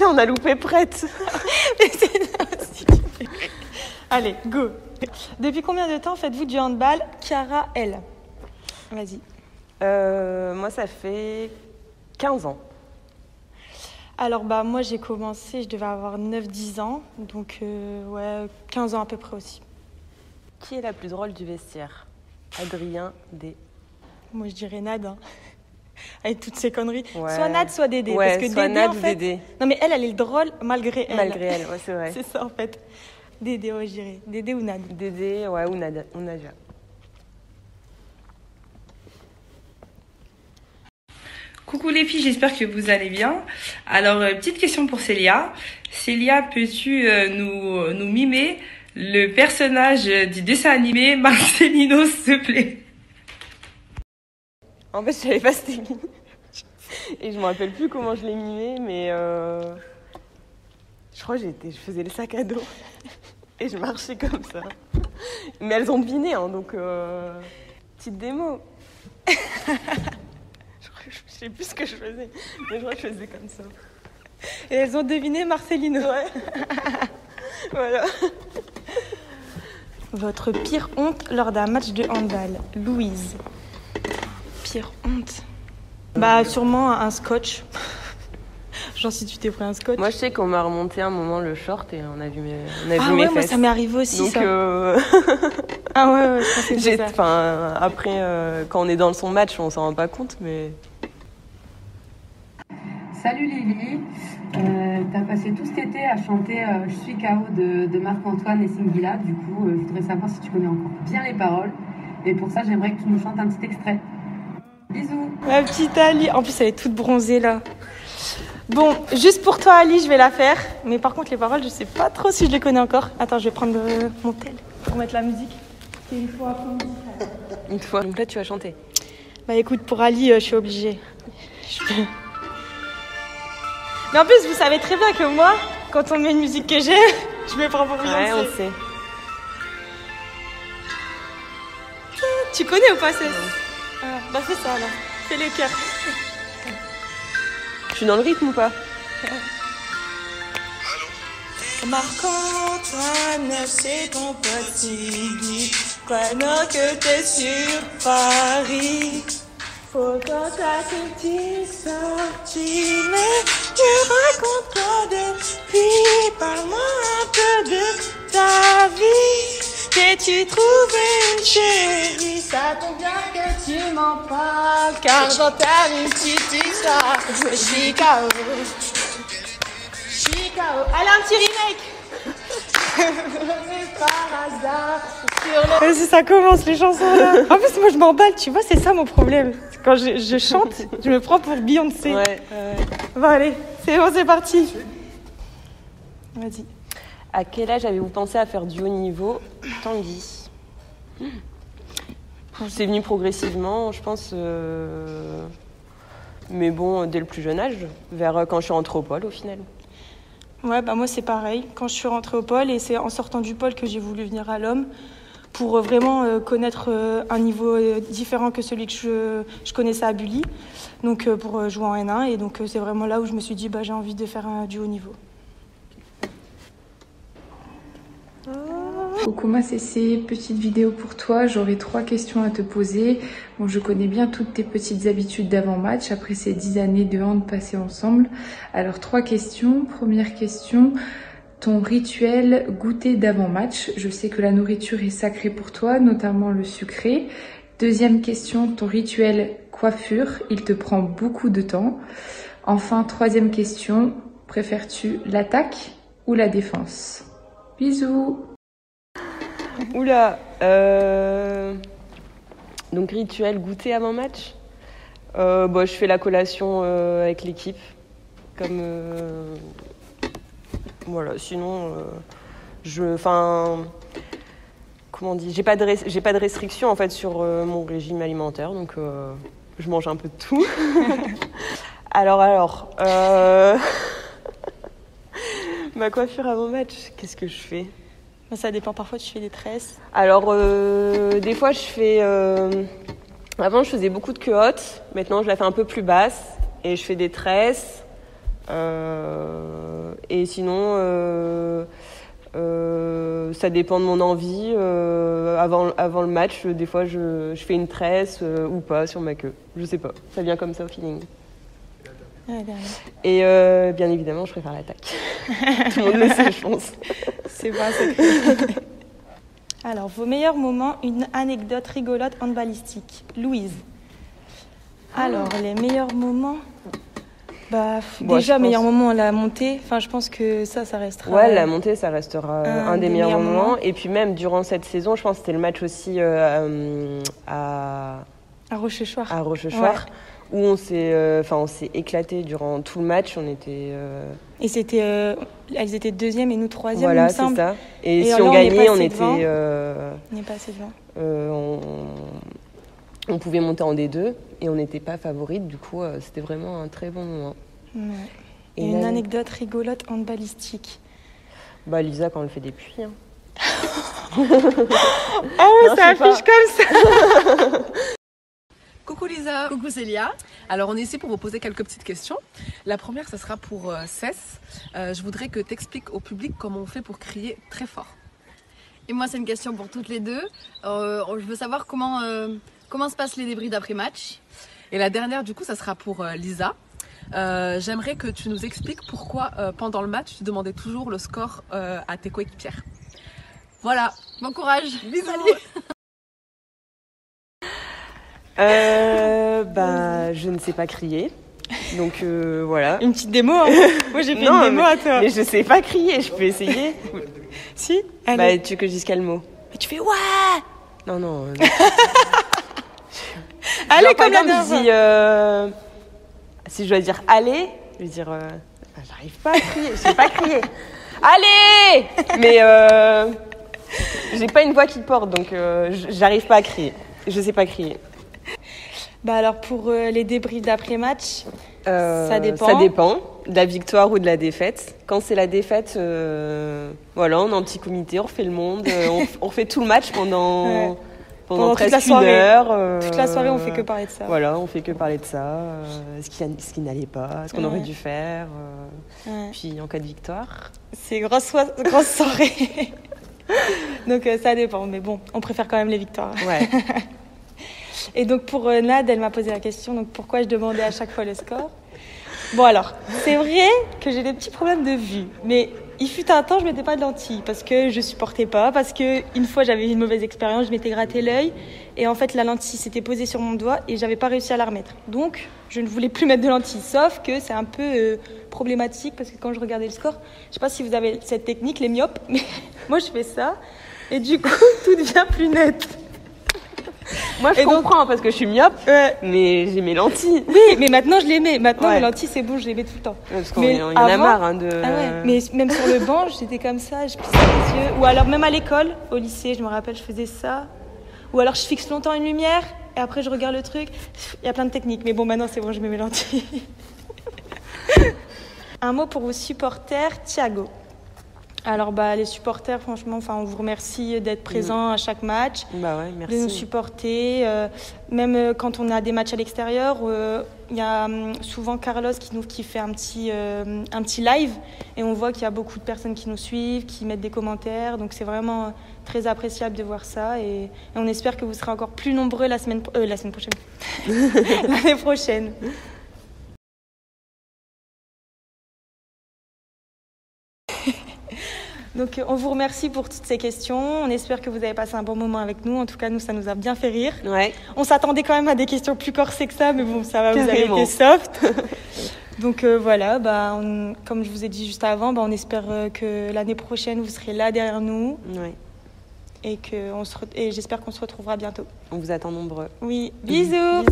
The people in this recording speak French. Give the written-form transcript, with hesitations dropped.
on a loupé prête. Allez, go. Depuis combien de temps faites-vous du handball, Chiara, elle? Vas-y. Moi, ça fait 15 ans. Alors, moi, j'ai commencé, je devais avoir 9-10 ans. Donc, 15 ans à peu près aussi. Qui est la plus drôle du vestiaire? Adrien, D. Moi, je dirais Nad. Avec toutes ces conneries. Ouais. Soit Nad, soit Dédé. Ouais, parce que soit Dédé, Nad en ou fait... Dédé. Non, mais elle est drôle malgré elle. Malgré elle, ouais, c'est vrai. C'est ça, en fait. Dédé, ouais, je dirais. Dédé ou Nad. Dédé, ouais, ou Nadia. Coucou les filles, j'espère que vous allez bien. Alors, petite question pour Célia. Célia, peux-tu nous mimer le personnage du dessin animé Marcelino, s'il te plaît? En fait, je savais pas c'était qui. Et je me rappelle plus comment je l'ai mimé, mais je crois que je faisais le sac à dos. Et je marchais comme ça. Mais elles ont deviné, hein, donc petite démo. Je sais plus ce que je faisais, mais je crois que je faisais comme ça. Et elles ont deviné Marcelino. Ouais. Voilà. Votre pire honte lors d'un match de handball, Louise. Pire honte. Sûrement un scotch. Genre si tu t'es pris un scotch. Moi, je sais qu'on m'a remonté un moment le short et on a vu mes ouais, fesses. moi ça m'est arrivé aussi. Donc, ça. Ah ouais, je pense que c'est ça. Après, quand on est dans son match, on s'en rend pas compte, mais... Salut Lily, t'as passé tout cet été à chanter Je suis KO de Marc-Antoine et Singila. Du coup, je voudrais savoir si tu connais encore bien les paroles. Et pour ça, j'aimerais que tu nous chantes un petit extrait. Bisous. Ma petite Ali. En plus, elle est toute bronzée là. Bon, juste pour toi Ali, je vais la faire. Mais par contre, les paroles, je sais pas trop si je les connais encore. Attends, je vais prendre mon tel pour mettre la musique. C'est une fois après Une fois. Donc là, tu vas chanter. Écoute, pour Ali, je suis obligée. Mais en plus, vous savez très bien que moi, quand on met une musique que j'aime, je me prends pour Beyoncé. Ouais, on sait. Tu connais ou pas ça? Fais ça alors. Fais le cœur. Je suis dans le rythme ou pas? Marc-Antoine, c'est ton petit pendant que t'es sur Paris. Faut quand t'as tes petites sorties, mais tu racontes quoi depuis? Parle-moi un peu de ta vie. T'es-tu trouvé une chérie? Ça tombe bien que tu m'en parles, car j'entends une petite histoire. Chicago. Allez, un petit remake. Par hasard vas-y, ça commence les chansons là. En plus, moi je m'emballe, tu vois, c'est ça mon problème. Quand je chante, je me prends pour Beyoncé. Ouais. Bon, allez, c'est bon, c'est parti. Vas-y. À quel âge avez-vous pensé à faire du haut niveau, Tanguy? C'est venu progressivement, je pense. Mais bon, dès le plus jeune âge, vers quand je suis rentrée au pôle au final. Ouais, moi c'est pareil. Quand je suis rentrée au pôle, et c'est en sortant du pôle que j'ai voulu venir à l'homme pour vraiment connaître un niveau différent que celui que je connaissais à Bully. Donc pour jouer en N1, et donc c'est vraiment là où je me suis dit j'ai envie de faire du haut niveau. Coucou ma Cécé, petite vidéo pour toi, j'aurais 3 questions à te poser. Bon, je connais bien toutes tes petites habitudes d'avant-match après ces 10 années de hand passées ensemble. Alors 3 questions. Première question, ton rituel goûter d'avant-match. Je sais que la nourriture est sacrée pour toi, notamment le sucré. Deuxième question, ton rituel coiffure, il te prend beaucoup de temps. Enfin, troisième question, préfères-tu l'attaque ou la défense? Bisous. Oula, donc rituel goûter avant match. Je fais la collation avec l'équipe, comme voilà. Sinon, comment on dit, j'ai pas de restriction en fait sur mon régime alimentaire, donc je mange un peu de tout. alors, ma coiffure avant match, qu'est-ce que je fais? Ça dépend, parfois tu fais des tresses. Alors, des fois je fais... Avant je faisais beaucoup de queue haute, maintenant je la fais un peu plus basse et je fais des tresses. Et sinon, ça dépend de mon envie. Avant le match, des fois, je fais une tresse ou pas sur ma queue. Je sais pas. Ça vient comme ça au feeling. Et bien évidemment, je préfère l'attaque. Tout le monde le sait, je pense. C'est pas un secret. Alors, vos meilleurs moments, une anecdote rigolote handballistique. Louise. Alors, les meilleurs moments... déjà, meilleur moment, la montée. Enfin, je pense que ça restera... Ouais, la montée, ça restera un des meilleurs moments. Et puis même, durant cette saison, je pense que c'était le match aussi à Rochechouart. À Rochechouart, où on s'est éclaté durant tout le match. On était... Et c'était... elles étaient deuxième et nous troisième, voilà, il me semble. C'est ça. Et si on gagnait, on était... On n'est pas assez devant. On pouvait monter en D2 et on n'était pas favorite. Du coup, c'était vraiment un très bon moment. Ouais. Et une anecdote rigolote handballistique. Lisa, quand elle fait des puits. Hein. Non, ça affiche comme ça. Coucou Lisa. Coucou Célia. Alors on est ici pour vous poser quelques petites questions. La première, ça sera pour Cess. Je voudrais que tu expliques au public comment on fait pour crier très fort. Et moi, c'est une question pour toutes les deux. Je veux savoir comment se passent les débris d'après-match. Et la dernière, du coup, ça sera pour Lisa. J'aimerais que tu nous expliques pourquoi, pendant le match, tu demandais toujours le score à tes coéquipières. Voilà. Bon courage. Bisous. Je ne sais pas crier. Donc voilà. Une petite démo. Hein. Moi, j'ai fait une démo à toi. Mais je sais pas crier, je peux essayer. Si. Allez. Tu veux que je dise quel mot? Mais tu fais ouais. Non. Allez, comme la dernière. Si je dois dire allez, je vais dire j'arrive pas à crier, je sais pas crier. Allez. Mais j'ai pas une voix qui porte, donc j'arrive pas à crier. Je sais pas crier. Alors pour les débriefs d'après-match, ça dépend. Ça dépend de la victoire ou de la défaite. Quand c'est la défaite, on est en petit comité, on refait le monde, on refait tout le match pendant presque une heure. Toute la soirée, on fait que parler de ça. Voilà, on fait que parler de ça. Ce qui n'allait pas, ce qu'on aurait dû faire. Puis en cas de victoire. C'est grosse soirée. Donc ça dépend, mais bon, on préfère quand même les victoires. Ouais. Et donc pour Nad, elle m'a posé la question, donc pourquoi je demandais à chaque fois le score. Bon alors, c'est vrai que j'ai des petits problèmes de vue, mais il fut un temps, je mettais pas de lentilles parce que je supportais pas, parce que une fois j'avais eu une mauvaise expérience, je m'étais gratté l'œil et en fait la lentille s'était posée sur mon doigt et j'avais pas réussi à la remettre. Donc je ne voulais plus mettre de lentilles, sauf que c'est un peu problématique parce que quand je regardais le score, je sais pas si vous avez cette technique, les myopes, mais moi je fais ça et du coup tout devient plus net. Moi, je comprends parce que je suis myope, mais j'ai mes lentilles. Oui, mais maintenant, je les mets. Maintenant, mes lentilles, c'est bon, je les mets tout le temps. Parce qu'il y en a marre de... Mais même sur le banc, j'étais comme ça, je plissais les yeux. Ou alors, même à l'école, au lycée, je me rappelle, je faisais ça. Ou alors, je fixe longtemps une lumière et après, je regarde le truc. Il y a plein de techniques. Mais bon, maintenant, c'est bon, je mets mes lentilles. Un mot pour vos supporters, Thiago. Alors les supporters, franchement, on vous remercie d'être présents à chaque match, merci. De nous supporter. Même quand on a des matchs à l'extérieur, il y a souvent Carlos qui fait un petit live et on voit qu'il y a beaucoup de personnes qui nous suivent, qui mettent des commentaires. Donc c'est vraiment très appréciable de voir ça et on espère que vous serez encore plus nombreux la semaine prochaine, l'année prochaine. Donc on vous remercie pour toutes ces questions. On espère que vous avez passé un bon moment avec nous. En tout cas, nous, ça nous a bien fait rire. Ouais. On s'attendait quand même à des questions plus corsées que ça, mais bon, ça va, vous avez été soft. Donc voilà, comme je vous ai dit juste avant, on espère que l'année prochaine, vous serez là derrière nous. Ouais. Et j'espère qu'on se retrouvera bientôt. On vous attend nombreux. Oui, bisous.